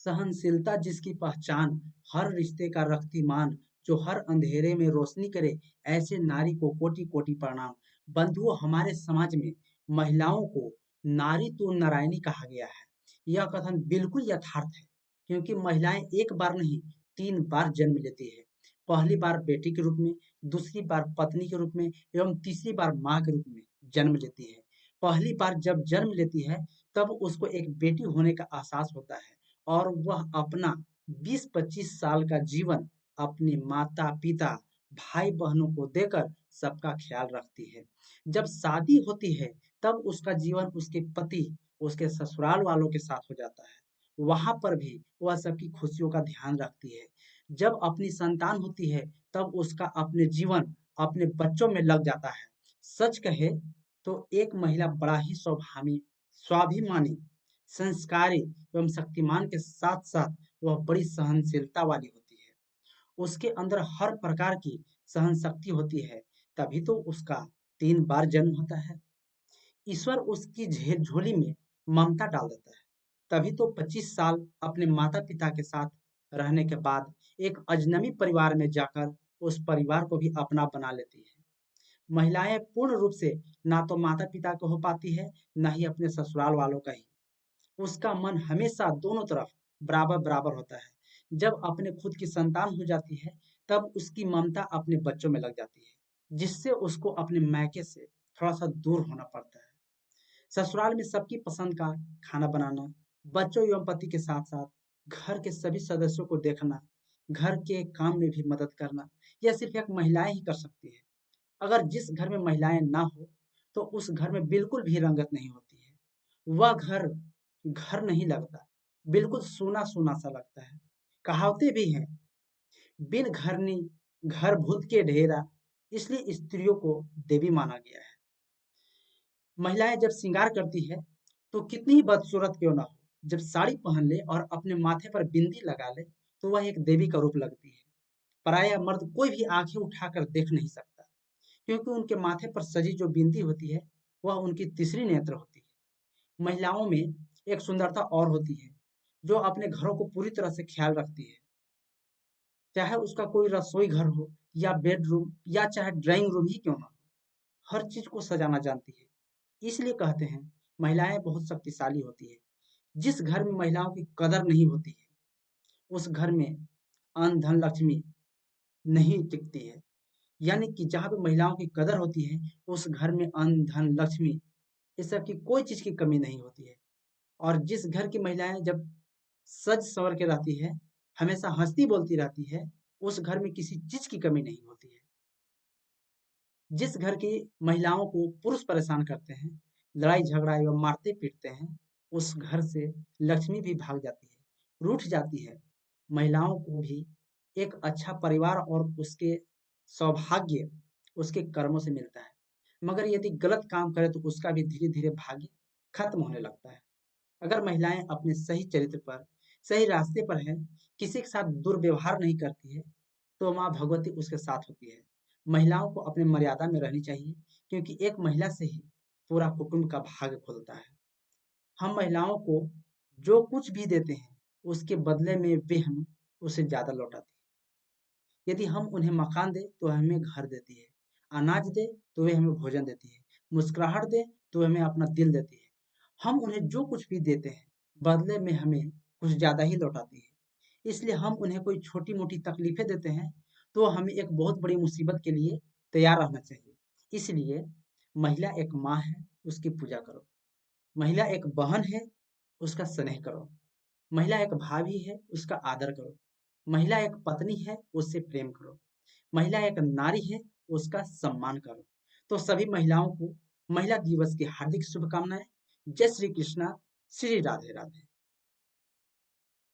सहनशीलता जिसकी पहचान, हर रिश्ते का रखती मान, जो हर अंधेरे में रोशनी करे, ऐसे नारी को कोटि-कोटि प्रणाम। बंधुओं, हमारे समाज में महिलाओं को नारी तो नारायणी कहा गया है। यह कथन बिल्कुल यथार्थ है, क्योंकि महिलाएं एक बार नहीं, 3 बार जन्म लेती है। पहली बार बेटी के रूप में, दूसरी बार पत्नी के रूप में एवं तीसरी बार माँ के रूप में जन्म लेती है। पहली बार जब जन्म लेती है, तब उसको एक बेटी होने का एहसास होता है और वह अपना 20-25 साल का जीवन अपने माता-पिता, भाई-बहनों को देकर सबका ख्याल रखती है। जब शादी होती है, तब उसका जीवन उसके पति, उसके ससुराल वालों के साथ हो जाता है। वहाँ पर भी वह सबकी खुशियों का ध्यान रखती है। जब अपनी संतान होती है, तब उसका अपने जीवन, अपने बच्चों में लग जाता है। सच कहे तो एक महिला बड़ा ही स्वाभिमानी, संस्कारी एवं शक्तिमान के साथ-साथ वह बड़ी सहनशीलता वाली होती है। उसके अंदर हर प्रकार की सहनशक्ति होती है, तभी तो उसका 3 बार जन्म होता है। ईश्वर उसकी झोली में ममता डाल देता है। तभी तो 25 साल अपने माता-पिता के साथ रहने के बाद एक अजनबी परिवार में जाकर उस परिवार को भी अपना बना लेती है। महिलाएं पूर्ण रूप से ना तो माता-पिता को हो पाती है, ना ही अपने ससुराल वालों का ही। उसका मन हमेशा दोनों तरफ बराबर-बराबर होता है। जब अपने खुद की संतान हो जाती है, तब उसकी ममता अपने बच्चों में लग जाती है, जिससे उसको अपने मायके से थोड़ा-सा दूर होना पड़ता है। ससुराल में सबकी पसंद का खाना बनाना, बच्चों एवं पति के साथ-साथ घर के सभी सदस्यों को देखना, घर के काम में भी मदद करना, यह सिर्फ़ एक महिलाएँ ही कर सकती है। अगर जिस घर में महिलाएँ ना हो, तो उस घर में बिल्कुल भी रंगत नहीं होती है। वह घर, घर नहीं लगता, बिल्कुल सूना-सूना सा लगता है। कहावतें भी हैं, बिन घरनी घर भूत के ढेरा, इसलिए स्त्रियों को देवी माना गया है। महिलाएँ जब श्रृंगार करती है, तो कितनी ही बदसूरत क्यों ना हो, जब साड़ी पहन ले और अपने माथे पर बिंदी लगा ले, तो वह एक देवी का रूप लगती है। पराया मर्द कोई भी आँखें उठाकर देख नहीं सकता, क्योंकि उनके माथे पर सजी जो बिंदी होती है, वह उनकी तीसरी नेत्र होती है। महिलाओं में एक सुंदरता और होती है, जो अपने घरों को पूरी तरह से ख्याल रखती है। चाहे उसका कोई रसोई घर हो या बेडरूम या चाहे ड्राइंग रूम ही क्यों ना हो, हर चीज़ को सजाना जानती है। इसलिए कहते हैं, महिलाएँ बहुत शक्तिशाली होती है। जिस घर में महिलाओं की कदर नहीं होती है, उस घर में अन्न, धन, लक्ष्मी नहीं टिकती है। यानी कि जहाँ पे महिलाओं की कदर होती है, उस घर में अन्न, धन, लक्ष्मी, इस सब की कोई चीज़ की कमी नहीं होती है। और जिस घर की महिलाएँ जब सज-संवर के रहती है, हमेशा हँसती-बोलती रहती है, उस घर में किसी चीज़ की कमी नहीं होती है। जिस घर की महिलाओं को पुरुष परेशान करते हैं, लड़ाई-झगड़ा एवं मारते-पीटते हैं, उस घर से लक्ष्मी भी भाग जाती है, रूठ जाती है। महिलाओं को भी एक अच्छा परिवार और उसके सौभाग्य उसके कर्मों से मिलता है। मगर यदि गलत काम करे तो उसका भी धीरे-धीरे भाग्य खत्म होने लगता है। अगर महिलाएँ अपने सही चरित्र पर, सही रास्ते पर हैं, किसी के साथ दुर्व्यवहार नहीं करती है, तो माँ भगवती उसके साथ होती है। महिलाओं को अपनी मर्यादा में रहनी चाहिए, क्योंकि एक महिला से ही पूरा कुटुंब का भाग्य खुलता है। हम महिलाओं को जो कुछ भी देते हैं, उसके बदले में वे हमें उससे ज़्यादा लौटाती है। यदि हम उन्हें मकान दें, तो हमें घर देती है। अनाज दें, तो वे हमें भोजन देती है। मुस्कुराहट दें, तो वे हमें अपना दिल देती है। हम उन्हें जो कुछ भी देते हैं, बदले में हमें कुछ ज़्यादा ही लौटाती है। इसलिए हम उन्हें कोई छोटी-मोटी तकलीफ़ें देते हैं, तो हमें एक बहुत बड़ी मुसीबत के लिए तैयार रहना चाहिए। इसलिए महिला एक माँ है, उसकी पूजा करो। महिला एक बहन है, उसका स्नेह करो। महिला एक भाभी है, उसका आदर करो। महिला एक पत्नी है, उससे प्रेम करो। महिला एक नारी है, उसका सम्मान करो। तो सभी महिलाओं को महिला दिवस की हार्दिक शुभकामनाएँ। जय श्री कृष्णा, श्री राधे राधे।